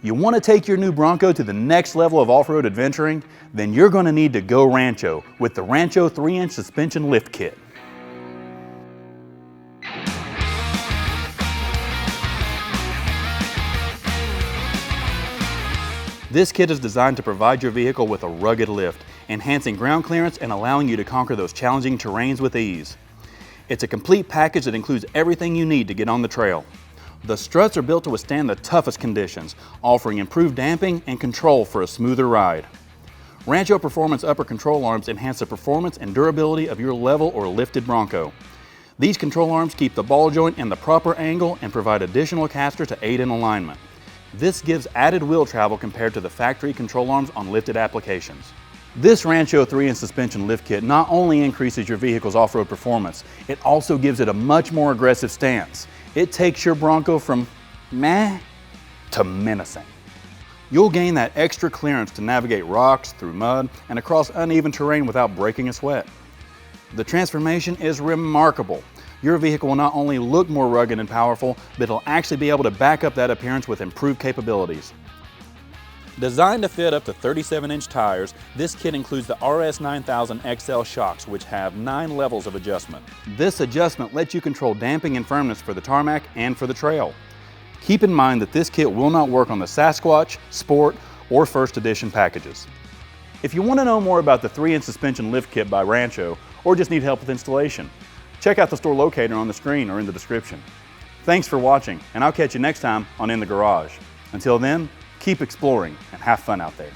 You want to take your new Bronco to the next level of off-road adventuring? Then you're going to need to go Rancho with the Rancho 3-inch suspension lift kit. This kit is designed to provide your vehicle with a rugged lift, enhancing ground clearance and allowing you to conquer those challenging terrains with ease. It's a complete package that includes everything you need to get on the trail. The struts are built to withstand the toughest conditions, offering improved damping and control for a smoother ride. Rancho Performance upper control arms enhance the performance and durability of your level or lifted Bronco. These control arms keep the ball joint in the proper angle and provide additional caster to aid in alignment. This gives added wheel travel compared to the factory control arms on lifted applications. This Rancho 3-inch suspension lift kit not only increases your vehicle's off-road performance, it also gives it a much more aggressive stance. It takes your Bronco from meh to menacing. You'll gain that extra clearance to navigate rocks, through mud, and across uneven terrain without breaking a sweat. The transformation is remarkable. Your vehicle will not only look more rugged and powerful, but it'll actually be able to back up that appearance with improved capabilities. Designed to fit up to 37-inch tires, this kit includes the RS 9000 XL shocks, which have 9 levels of adjustment. This adjustment lets you control damping and firmness for the tarmac and for the trail. Keep in mind that this kit will not work on the Sasquatch, Sport, or First Edition packages. If you want to know more about the 3-inch suspension lift kit by Rancho, or just need help with installation, check out the store locator on the screen or in the description. Thanks for watching, and I'll catch you next time on In the Garage. Until then, keep exploring and have fun out there.